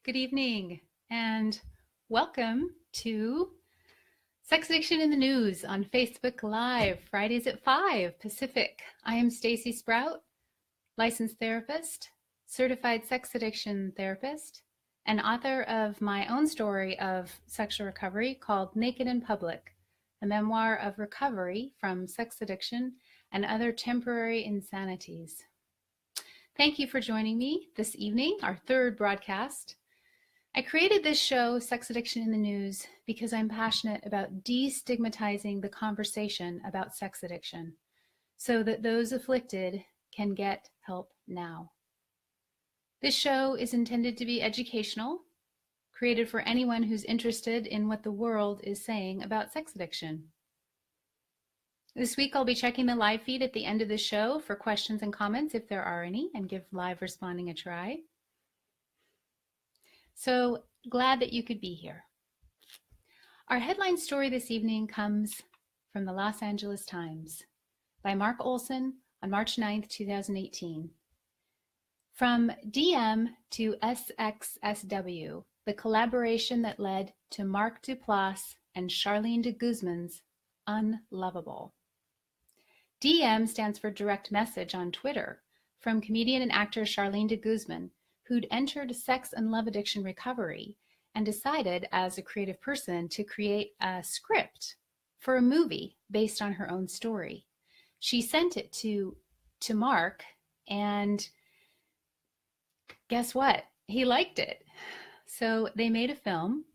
Good evening, and welcome to Sex Addiction in the News on Facebook Live, Fridays at 5 Pacific. I am Stacy Sprout, licensed therapist, certified sex addiction therapist, and author of my own story of sexual recovery called Naked in Public, a memoir of recovery from sex addiction and other temporary insanities. Thank you for joining me this evening, our third broadcast. I created this show, Sex Addiction in the News, because I'm passionate about destigmatizing the conversation about sex addiction so that those afflicted can get help now. This show is intended to be educational, created for anyone who's interested in what the world is saying about sex addiction. This week, I'll be checking the live feed at the end of the show for questions and comments, if there are any, and give live responding a try. So glad that you could be here. Our headline story this evening comes from the Los Angeles Times by Mark Olson on March 9th, 2018. From DM to SXSW, the collaboration that led to Mark Duplass and Charlene de Guzman's Unlovable. DM stands for direct message on Twitter from comedian and actor Charlene de Guzman, who'd entered sex and love addiction recovery and decided as a creative person to create a script for a movie based on her own story. She sent it to Mark, and guess what? He liked it. So they made a film,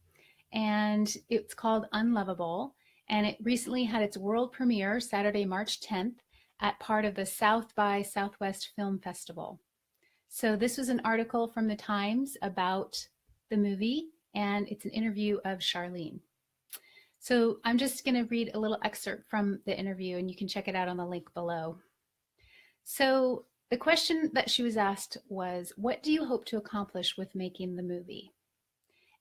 and it's called Unlovable, and it recently had its world premiere Saturday, March 10th at part of the South by Southwest Film Festival. So this was an article from the Times about the movie, and it's an interview of Charlene. So I'm just going to read a little excerpt from the interview, and you can check it out on the link below. So the question that she was asked was, what do you hope to accomplish with making the movie?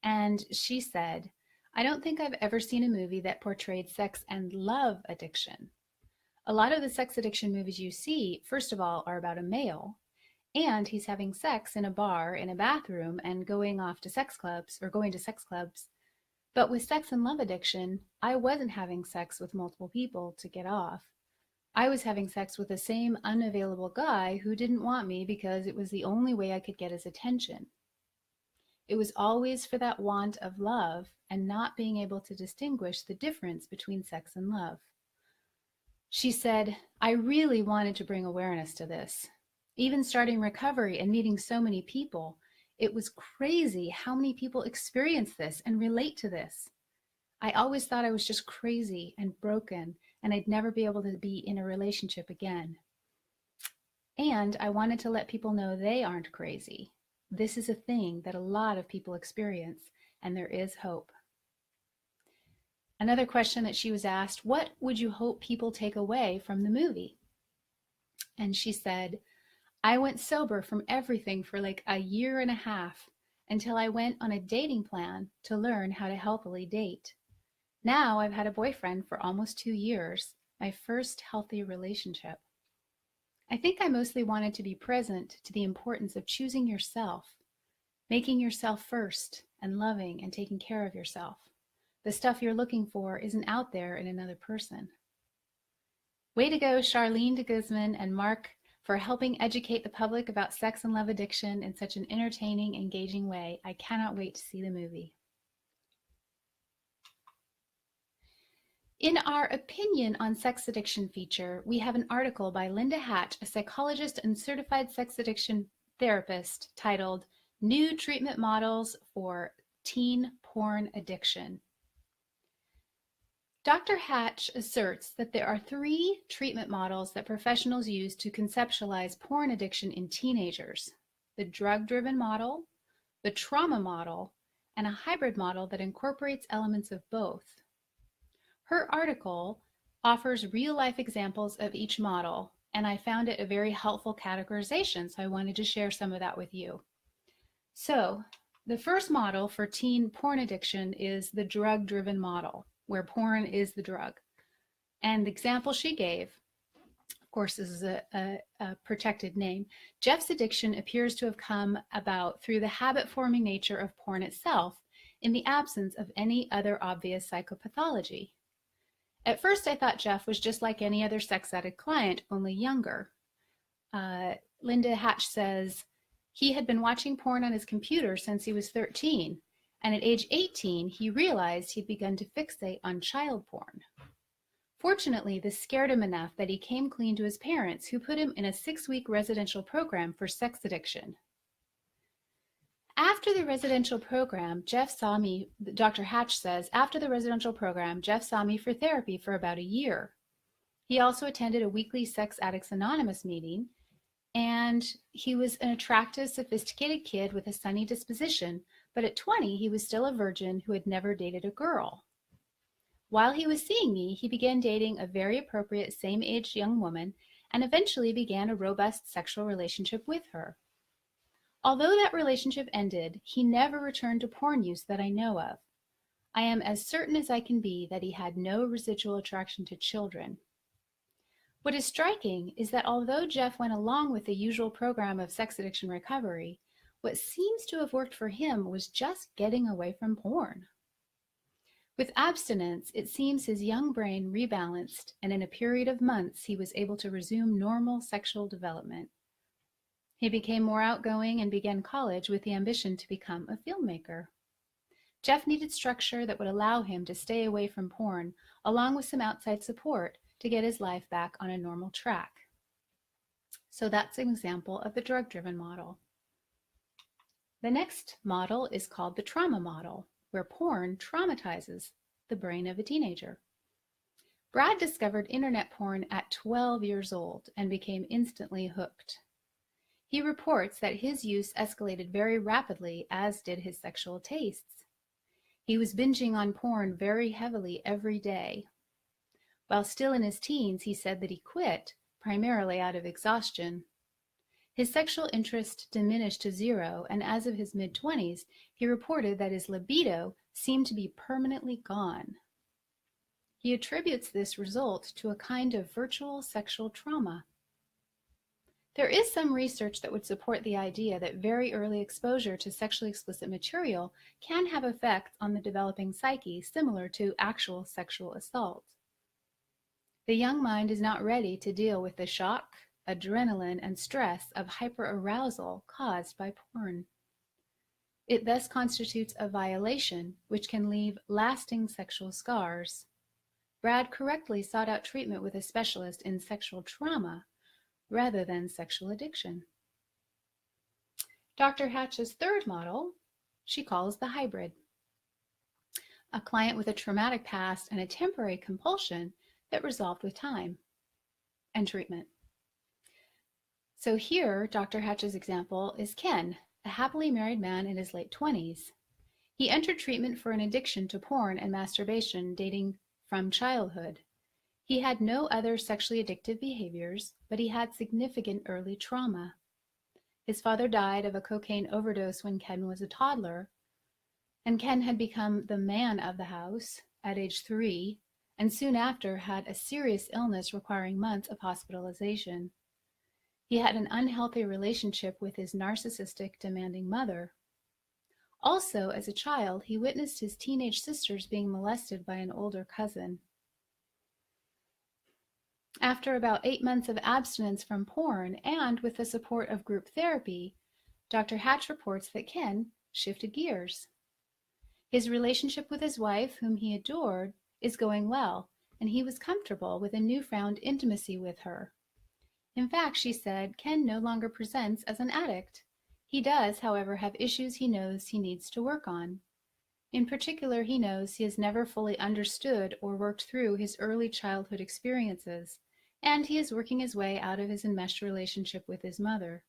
And she said, I don't think I've ever seen a movie that portrayed sex and love addiction. A lot of the sex addiction movies you see, first of all, are about a male, and he's having sex in a bar, in a bathroom, and going to sex clubs. But with sex and love addiction, I wasn't having sex with multiple people to get off. I was having sex with the same unavailable guy who didn't want me because it was the only way I could get his attention. It was always for that want of love and not being able to distinguish the difference between sex and love. She said, I really wanted to bring awareness to this. Even starting recovery and meeting so many people, it was crazy how many people experience this and relate to this. I always thought I was just crazy and broken, and I'd never be able to be in a relationship again. And I wanted to let people know they aren't crazy. This is a thing that a lot of people experience, and there is hope. Another question that she was asked, what would you hope people take away from the movie? And she said, I went sober from everything for like a year and a half until I went on a dating plan to learn how to healthily date. Now I've had a boyfriend for almost 2 years, my first healthy relationship. I think I mostly wanted to be present to the importance of choosing yourself, making yourself first, and loving and taking care of yourself. The stuff you're looking for isn't out there in another person. Way to go, Charlene de Guzman and Mark, for helping educate the public about sex and love addiction in such an entertaining, engaging way. I cannot wait to see the movie. In our Opinion on Sex Addiction feature, we have an article by Linda Hatch, a psychologist and certified sex addiction therapist, titled New Treatment Models for Teen Porn Addiction. Dr. Hatch asserts that there are 3 treatment models that professionals use to conceptualize porn addiction in teenagers: the drug-driven model, the trauma model, and a hybrid model that incorporates elements of both. Her article offers real-life examples of each model, and I found it a very helpful categorization, so I wanted to share some of that with you. So, the first model for teen porn addiction is the drug-driven model, where porn is the drug. And the example she gave Of course, this is a protected name. Jeff's addiction appears to have come about through the habit-forming nature of porn itself, in the absence of any other obvious psychopathology. At first, I thought Jeff was just like any other sex addict client, only younger. Linda Hatch says, he had been watching porn on his computer since he was 13, and at age 18, he realized he'd begun to fixate on child porn. Fortunately, this scared him enough that he came clean to his parents, who put him in a 6-week residential program for sex addiction. After the residential program, Jeff saw me, Dr. Hatch says, after the residential program, Jeff saw me for therapy for about a year. He also attended a weekly Sex Addicts Anonymous meeting, and he was an attractive, sophisticated kid with a sunny disposition, but at 20, he was still a virgin who had never dated a girl. While he was seeing me, he began dating a very appropriate same-aged young woman and eventually began a robust sexual relationship with her. Although that relationship ended, he never returned to porn use that I know of. I am as certain as I can be that he had no residual attraction to children. What is striking is that although Jeff went along with the usual program of sex addiction recovery, what seems to have worked for him was just getting away from porn. With abstinence, it seems his young brain rebalanced, and in a period of months, he was able to resume normal sexual development. He became more outgoing and began college with the ambition to become a filmmaker. Jeff needed structure that would allow him to stay away from porn, along with some outside support to get his life back on a normal track. So that's an example of the drug-driven model. The next model is called the trauma model, where porn traumatizes the brain of a teenager. Brad discovered internet porn at 12 years old and became instantly hooked. He reports that his use escalated very rapidly, as did his sexual tastes. He was binging on porn very heavily every day. While still in his teens, he said that he quit, primarily out of exhaustion. His sexual interest diminished to zero, and as of his mid-20s, he reported that his libido seemed to be permanently gone. He attributes this result to a kind of virtual sexual trauma. There is some research that would support the idea that very early exposure to sexually explicit material can have effects on the developing psyche similar to actual sexual assault. The young mind is not ready to deal with the shock, adrenaline, and stress of hyperarousal caused by porn. It thus constitutes a violation which can leave lasting sexual scars. Brad correctly sought out treatment with a specialist in sexual trauma rather than sexual addiction. Dr. Hatch's third model, she calls the hybrid. A client with a traumatic past and a temporary compulsion that resolved with time and treatment. So here, Dr. Hatch's example is Ken, a happily married man in his late 20s. He entered treatment for an addiction to porn and masturbation dating from childhood. He had no other sexually addictive behaviors, but he had significant early trauma. His father died of a cocaine overdose when Ken was a toddler, and Ken had become the man of the house at age 3, and soon after had a serious illness requiring months of hospitalization. He had an unhealthy relationship with his narcissistic, demanding mother. Also, as a child, he witnessed his teenage sisters being molested by an older cousin. After about 8 months of abstinence from porn and with the support of group therapy, Dr. Hatch reports that Ken shifted gears. His relationship with his wife, whom he adored, is going well, and he was comfortable with a newfound intimacy with her. In fact, she said, Ken no longer presents as an addict. He does, however, have issues he knows he needs to work on. In particular, he knows he has never fully understood or worked through his early childhood experiences, and he is working his way out of his enmeshed relationship with his mother.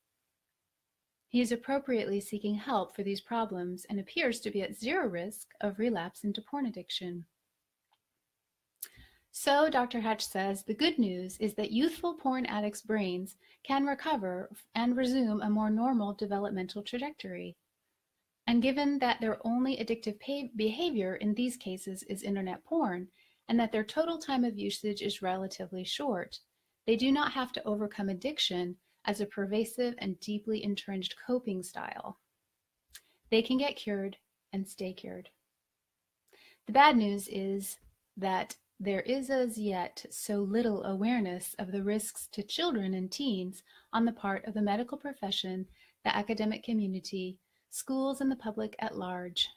He is appropriately seeking help for these problems and appears to be at zero risk of relapse into porn addiction. So, Dr. Hatch says, the good news is that youthful porn addicts' brains can recover and resume a more normal developmental trajectory. And given that their only addictive behavior in these cases is internet porn, and that their total time of usage is relatively short, They do not have to overcome addiction as a pervasive and deeply entrenched coping style. They can get cured and stay cured. The bad news is that there is as yet so little awareness of the risks to children and teens on the part of the medical profession, the academic community, schools, and the public at large.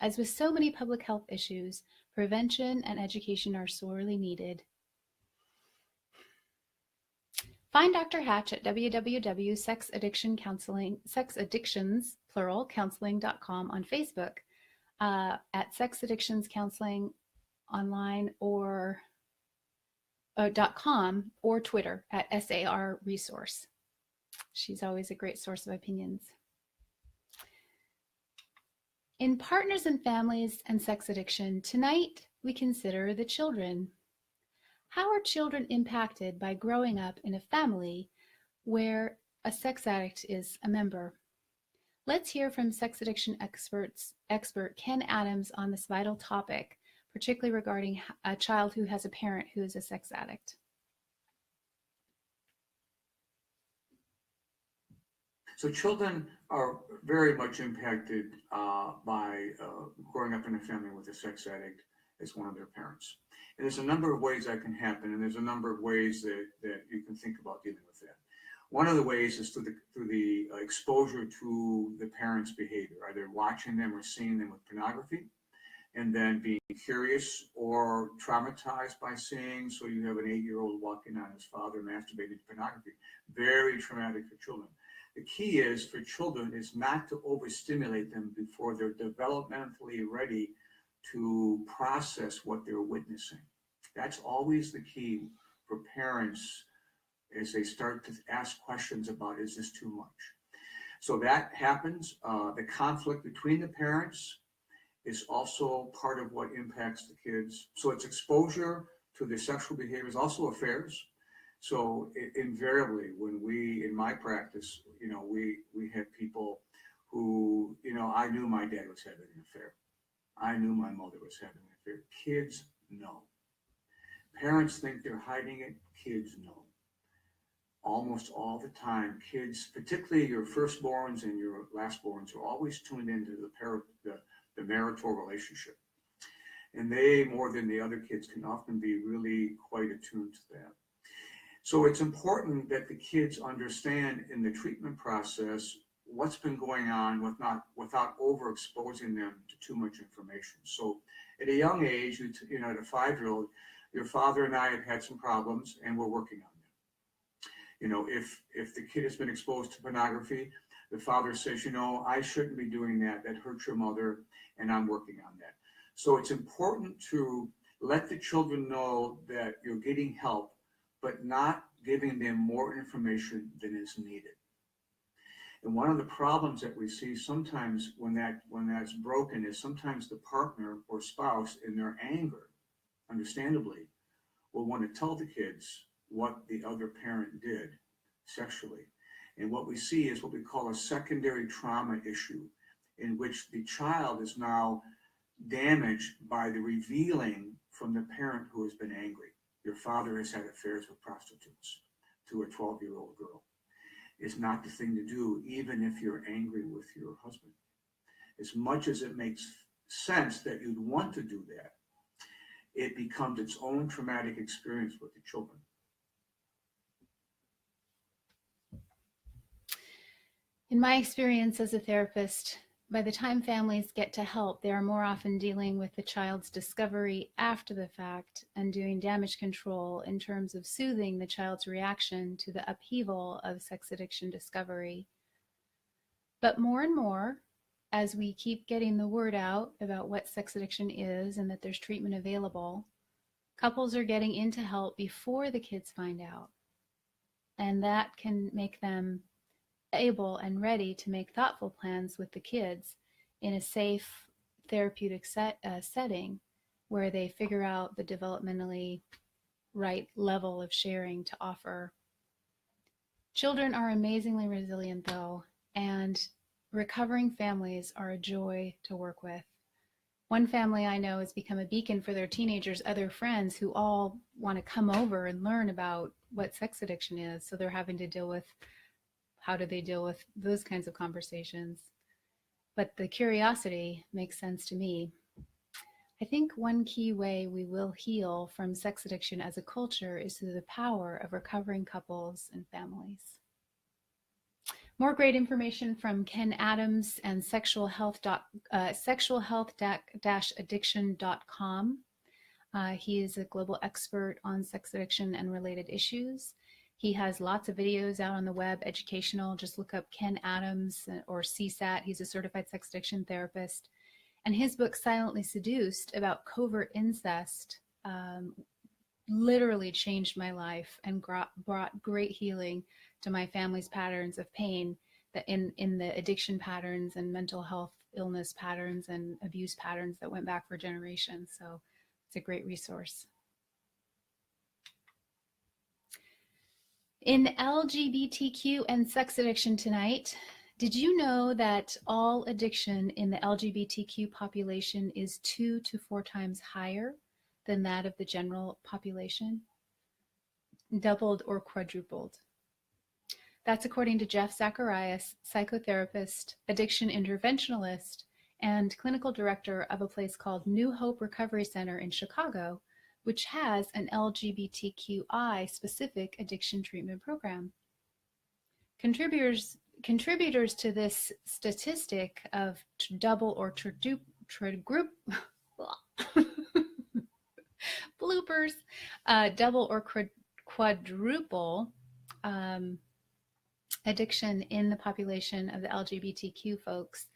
As with so many public health issues, prevention and education are sorely needed. Find Dr. Hatch at www.sexaddictionscounseling.com on Facebook, at Sex Addictions Counseling online or .com, or Twitter at SAR Resource. She's always a great source of opinions. In Partners and Families and Sex Addiction, tonight we consider the children. How are children impacted by growing up in a family where a sex addict is a member? Let's hear from sex addiction expert Ken Adams on this vital topic, particularly regarding a child who has a parent who is a sex addict. So children are very much impacted by growing up in a family with a sex addict as one of their parents. And there's a number of ways that can happen, and there's a number of ways that you can think about dealing with that. One of the ways is through the exposure to the parents' behavior, either watching them or seeing them with pornography, and then being curious or traumatized by seeing. So you have an 8-year-old walking on his father masturbating to pornography. Very traumatic for children. The key is for children is not to overstimulate them before they're developmentally ready to process what they're witnessing. That's always the key for parents as they start to ask questions about, is this too much? So that happens. The conflict between the parents is also part of what impacts the kids. So it's exposure to their sexual behaviors, also affairs. So invariably, when we, in my practice, we had people who, I knew my dad was having an affair. I knew my mother was having an affair. Kids know. Parents think they're hiding it. Kids know. Almost all the time, kids, particularly your firstborns and your lastborns, are always tuned into the marital relationship. And they, more than the other kids, can often be really quite attuned to that. So it's important that the kids understand in the treatment process what's been going on without overexposing them to too much information. So at a young age, at a 5-year-old, your father and I have had some problems and we're working on them. If the kid has been exposed to pornography, the father says, I shouldn't be doing that. That hurts your mother, and I'm working on that. So it's important to let the children know that you're getting help, but not giving them more information than is needed. And one of the problems that we see sometimes when that's broken is sometimes the partner or spouse, in their anger, understandably, will want to tell the kids what the other parent did sexually. And what we see is what we call a secondary trauma issue, in which the child is now damaged by the revealing from the parent who has been angry. Your father has had affairs with prostitutes to a 12-year-old girl. It's not the thing to do, even if you're angry with your husband. As much as it makes sense that you'd want to do that, it becomes its own traumatic experience with the children. In my experience as a therapist, by the time families get to help, they are more often dealing with the child's discovery after the fact and doing damage control in terms of soothing the child's reaction to the upheaval of sex addiction discovery. But more and more, as we keep getting the word out about what sex addiction is and that there's treatment available, couples are getting into help before the kids find out. And that can make them able and ready to make thoughtful plans with the kids in a safe therapeutic setting where they figure out the developmentally right level of sharing to offer. Children are amazingly resilient though, and recovering families are a joy to work with. One family I know has become a beacon for their teenagers' other friends who all want to come over and learn about what sex addiction is. So they're having to deal with how do they deal with those kinds of conversations. But the curiosity makes sense to me. I think one key way we will heal from sex addiction as a culture is through the power of recovering couples and families. More great information from Ken Adams and sexualhealth-addiction.com. He is a global expert on sex addiction and related issues. He has lots of videos out on the web, educational. Just look up Ken Adams or CSAT. He's a certified sex addiction therapist. And his book, Silently Seduced, about covert incest, literally changed my life and brought great healing to my family's patterns of pain, that in the addiction patterns and mental health illness patterns and abuse patterns that went back for generations. So it's a great resource. In LGBTQ and sex addiction tonight, did you know that all addiction in the LGBTQ population is 2 to 4 times higher than that of the general population? Doubled or quadrupled. That's according to Jeff Zacharias, psychotherapist, addiction interventionalist, and clinical director of a place called New Hope Recovery Center in Chicago, which has an LGBTQI specific addiction treatment program. Contributors to this statistic of double or bloopers, double or quadruple addiction in the population of the LGBTQ folks.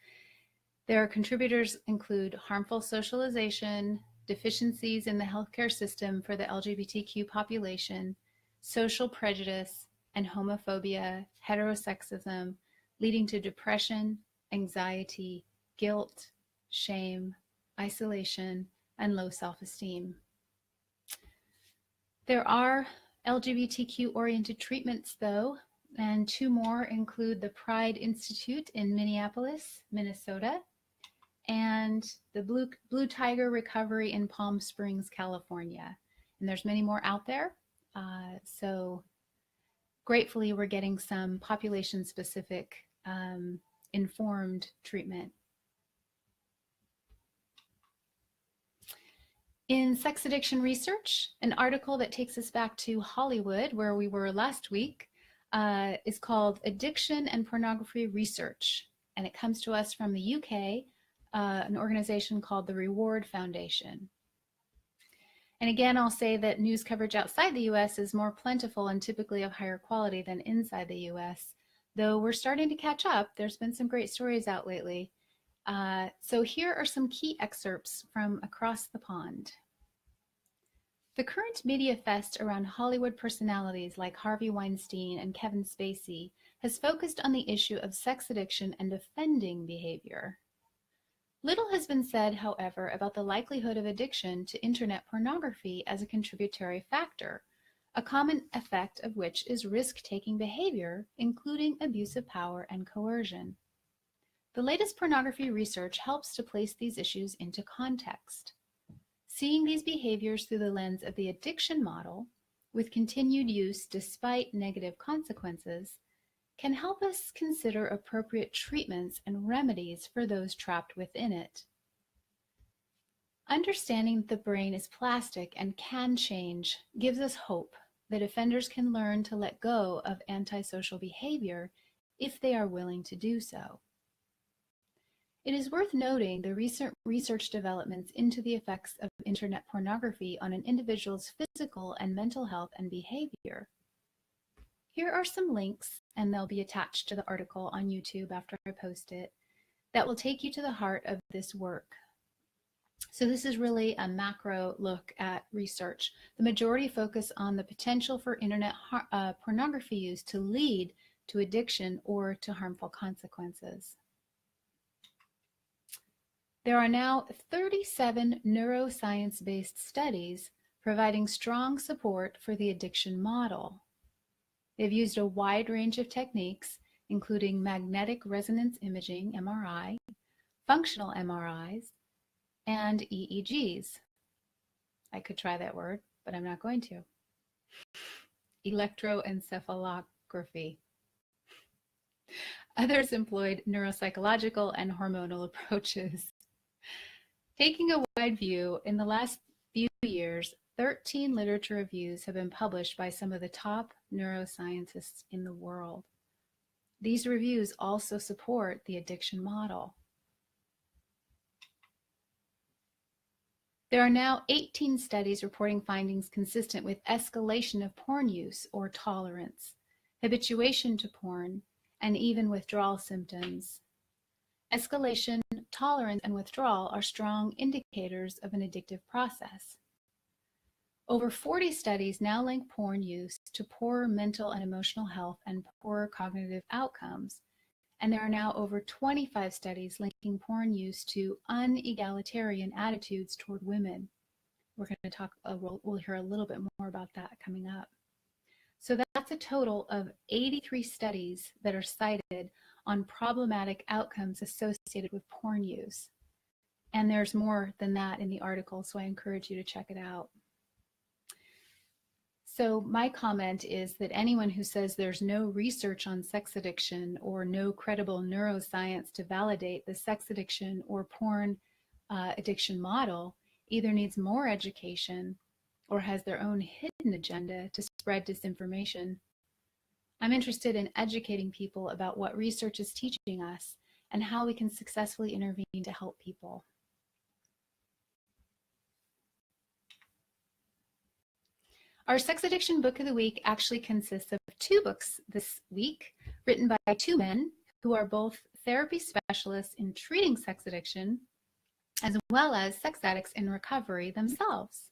Their contributors include harmful socialization, deficiencies in the healthcare system for the LGBTQ population, social prejudice, and homophobia, heterosexism, leading to depression, anxiety, guilt, shame, isolation, and low self-esteem. There are LGBTQ-oriented treatments, though, and 2 more include the Pride Institute in Minneapolis, Minnesota, and the Blue Tiger Recovery in Palm Springs, California. And there's many more out there. So gratefully, we're getting some population-specific informed treatment. In sex addiction research, an article that takes us back to Hollywood, where we were last week, is called Addiction and Pornography Research. And it comes to us from the UK, an organization called the Reward Foundation. And again, I'll say that news coverage outside the US is more plentiful and typically of higher quality than inside the US, though we're starting to catch up. There's been some great stories out lately. So here are some key excerpts from across the pond. The current media fest around Hollywood personalities like Harvey Weinstein and Kevin Spacey has focused on the issue of sex addiction and offending behavior. Little has been said, however, about the likelihood of addiction to internet pornography as a contributory factor, a common effect of which is risk-taking behavior, including abuse of power and coercion. The latest pornography research helps to place these issues into context. Seeing these behaviors through the lens of the addiction model, with continued use despite negative consequences, can help us consider appropriate treatments and remedies for those trapped within it. Understanding that the brain is plastic and can change gives us hope that offenders can learn to let go of antisocial behavior if they are willing to do so. It is worth noting the recent research developments into the effects of internet pornography on an individual's physical and mental health and behavior. Here are some links, and they'll be attached to the article on YouTube after I post it, that will take you to the heart of this work. So this is really a macro look at research. The majority focus on the potential for internet pornography use to lead to addiction or to harmful consequences. There are now 37 neuroscience-based studies providing strong support for the addiction model. They've used a wide range of techniques, including magnetic resonance imaging, MRI, functional MRIs, and EEGs. I could try that word, but I'm not going to. electroencephalography. Others employed neuropsychological and hormonal approaches. Taking a wide view, in the last few years, 13 literature reviews have been published by some of the top neuroscientists in the world. These reviews also support the addiction model. There are now 18 studies reporting findings consistent with escalation of porn use or tolerance, habituation to porn, and even withdrawal symptoms. Escalation, tolerance, and withdrawal are strong indicators of an addictive process. Over 40 studies now link porn use to poorer mental and emotional health and poorer cognitive outcomes, and there are now over 25 studies linking porn use to unegalitarian attitudes toward women. We're going to talk, we'll hear a little bit more about that coming up. So that's a total of 83 studies that are cited on problematic outcomes associated with porn use. And there's more than that in the article, so I encourage you to check it out. So my comment is that anyone who says there's no research on sex addiction or no credible neuroscience to validate the sex addiction or porn addiction model either needs more education or has their own hidden agenda to spread disinformation. I'm interested in educating people about what research is teaching us and how we can successfully intervene to help people. Our sex addiction book of the week actually consists of 2 books this week, written by 2 men who are both therapy specialists in treating sex addiction, as well as sex addicts in recovery themselves.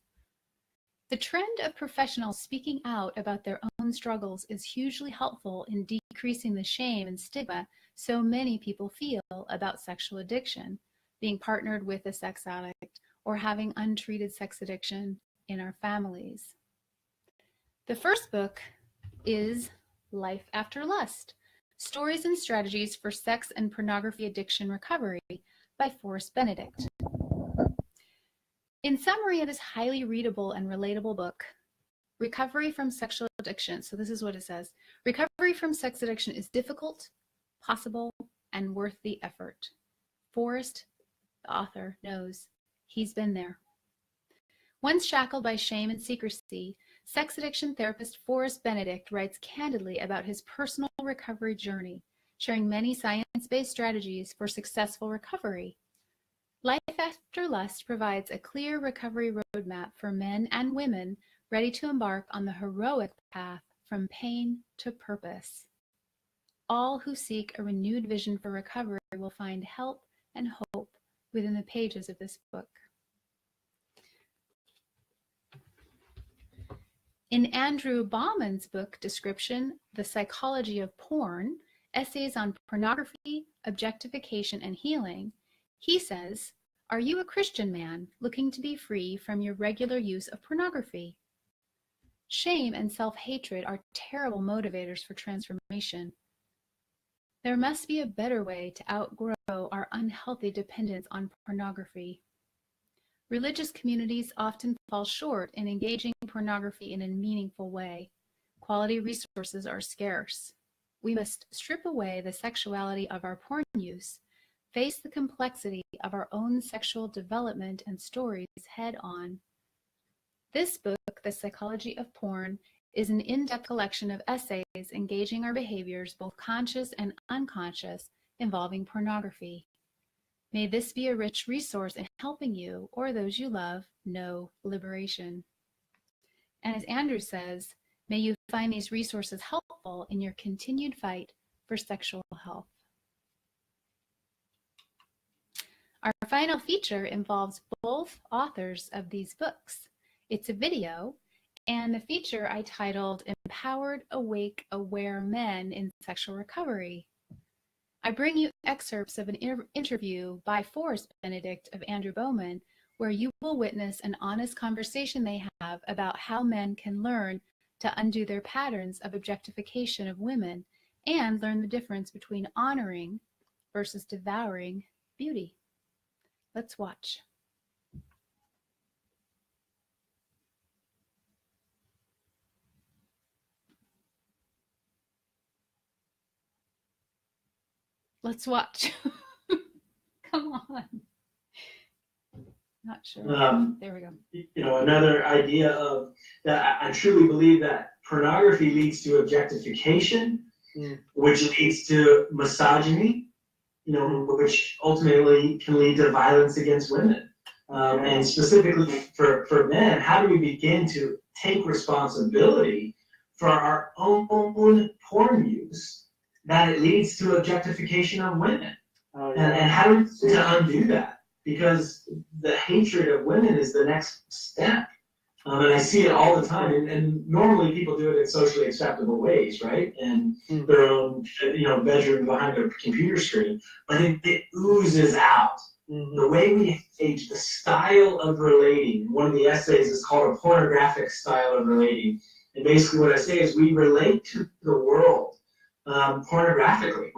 The trend of professionals speaking out about their own struggles is hugely helpful in decreasing the shame and stigma so many people feel about sexual addiction, being partnered with a sex addict, or having untreated sex addiction in our families. The first book is Life After Lust, Stories and Strategies for Sex and Pornography Addiction Recovery by Forrest Benedict. In summary of this highly readable and relatable book, recovery from sexual addiction, so this is what it says, recovery from sex addiction is difficult, possible, and worth the effort. Forrest, the author, knows he's been there. Once shackled by shame and secrecy, sex addiction therapist Forrest Benedict writes candidly about his personal recovery journey, sharing many science-based strategies for successful recovery. Life After Lust provides a clear recovery roadmap for men and women ready to embark on the heroic path from pain to purpose. All who seek a renewed vision for recovery will find help and hope within the pages of this book. In Andrew Bauman's book description, The Psychology of Porn, Essays on Pornography, Objectification, and Healing, he says, "Are you a Christian man looking to be free from your regular use of pornography? Shame and self-hatred are terrible motivators for transformation. There must be a better way to outgrow our unhealthy dependence on pornography. Religious communities often fall short in engaging pornography in a meaningful way. Quality resources are scarce. We must strip away the sexuality of our porn use, face the complexity of our own sexual development and stories head on." This book, The Psychology of Porn, is an in-depth collection of essays engaging our behaviors, both conscious and unconscious, involving pornography. May this be a rich resource in helping you or those you love know liberation. And as Andrew says, may you find these resources helpful in your continued fight for sexual health. Our final feature involves both authors of these books. It's a video, and the feature I titled Empowered, Awake, Aware Men in Sexual Recovery. I bring you excerpts of an interview by Forrest Benedict of Andrew Bauman, where you will witness an honest conversation they have about how men can learn to undo their patterns of objectification of women and learn the difference between honoring versus devouring beauty. Let's watch. Let's watch. Come on. Not sure. There we go. Another idea of that, I truly believe that pornography leads to objectification, which leads to misogyny, which ultimately can lead to violence against women. And specifically for men, how do we begin to take responsibility for our own porn use that it leads to objectification of women? And how do we undo that? Because the hatred of women is the next step. And I see it all the time. And normally people do it in socially acceptable ways, right? In their own, bedroom behind their computer screen. But it oozes out. The way we engage, the style of relating. One of the essays is called a pornographic style of relating. And basically what I say is we relate to the world pornographically.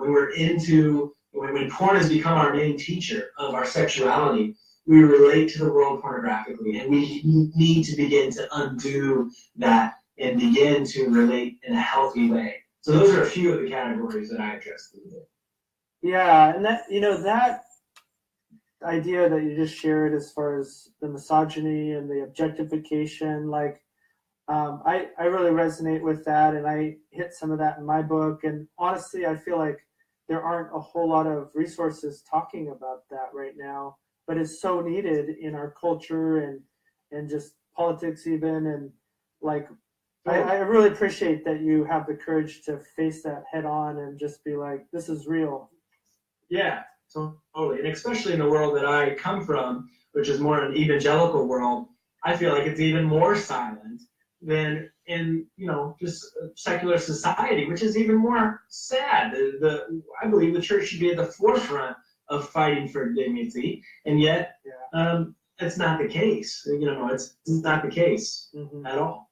When porn has become our main teacher of our sexuality, we relate to the world pornographically, and we need to begin to undo that and begin to relate in a healthy way. So those are a few of the categories that I addressed today. Yeah, and that idea that you just shared as far as the misogyny and the objectification, I really resonate with that, and I hit some of that in my book. And honestly, I feel like there aren't a whole lot of resources talking about that right now, but it's so needed in our culture and just politics even. And I really appreciate that you have the courage to face that head on and just be like, this is real. Yeah, totally. And especially in the world that I come from, which is more an evangelical world, I feel like it's even more silent than in just secular society, which is even more sad. I believe the church should be at the forefront of fighting for dignity, and yet it's not the case. It's not the case at all.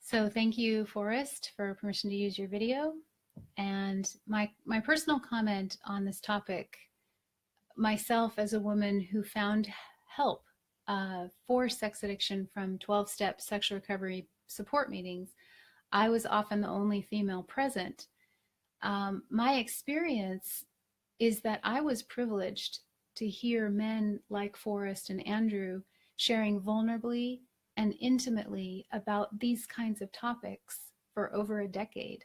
So thank you, Forrest, for permission to use your video. And my personal comment on this topic, myself as a woman who found help for sex addiction from 12-step sexual recovery support meetings, I was often the only female present. My experience is that I was privileged to hear men like Forrest and Andrew sharing vulnerably and intimately about these kinds of topics for over a decade.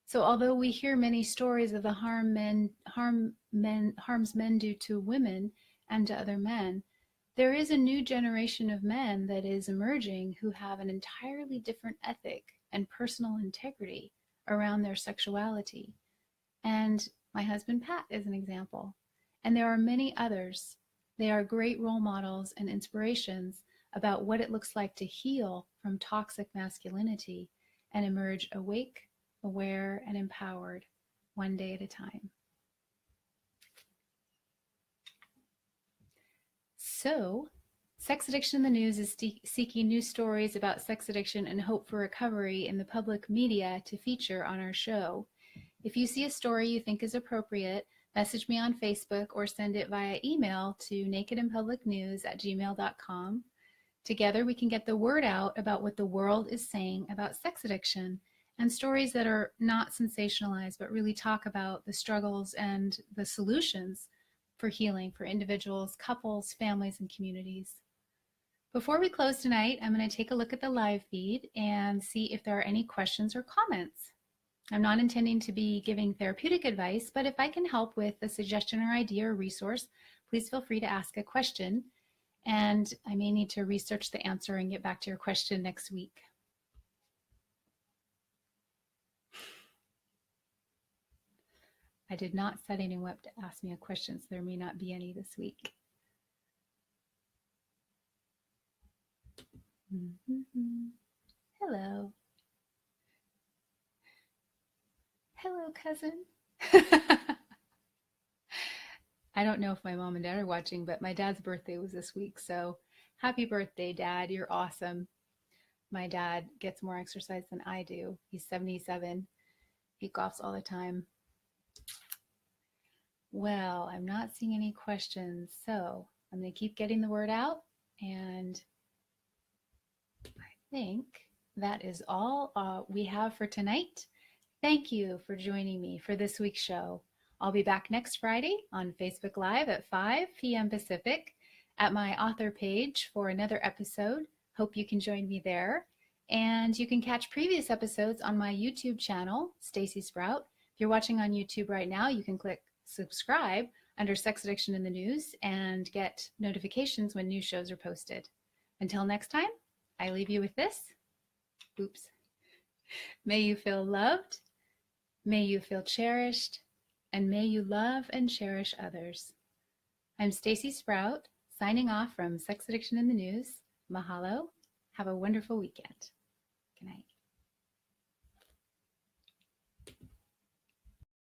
So although we hear many stories of the harms men do to women and to other men, there is a new generation of men that is emerging who have an entirely different ethic and personal integrity around their sexuality. And my husband, Pat, is an example. And there are many others. They are great role models and inspirations about what it looks like to heal from toxic masculinity and emerge awake, aware, and empowered one day at a time. So, Sex Addiction in the News is seeking new stories about sex addiction and hope for recovery in the public media to feature on our show. If you see a story you think is appropriate, message me on Facebook or send it via email to nakedinpublicnews@gmail.com. Together, we can get the word out about what the world is saying about sex addiction and stories that are not sensationalized, but really talk about the struggles and the solutions for healing for individuals, couples, families, and communities. Before we close tonight, I'm going to take a look at the live feed and see if there are any questions or comments. I'm not intending to be giving therapeutic advice, but if I can help with a suggestion or idea or resource, please feel free to ask a question. And I may need to research the answer and get back to your question next week. I did not set anyone up to ask me a question, so there may not be any this week. Hello. Hello, cousin. I don't know if my mom and dad are watching, but my dad's birthday was this week, so happy birthday, Dad. You're awesome. My dad gets more exercise than I do. He's 77. He golfs all the time. Well, I'm not seeing any questions, so I'm going to keep getting the word out, and I think that is all we have for tonight. Thank you for joining me for this week's show. I'll be back next Friday on Facebook Live at 5 p.m. Pacific at my author page for another episode. Hope you can join me there. And you can catch previous episodes on my YouTube channel, Stacy Sprout. If you're watching on YouTube right now, you can click subscribe under Sex Addiction in the News and get notifications when new shows are posted. Until next time, I leave you with this. Oops. May you feel loved, may you feel cherished, and may you love and cherish others. I'm Stacy Sprout, signing off from Sex Addiction in the News. Mahalo. Have a wonderful weekend. Good night.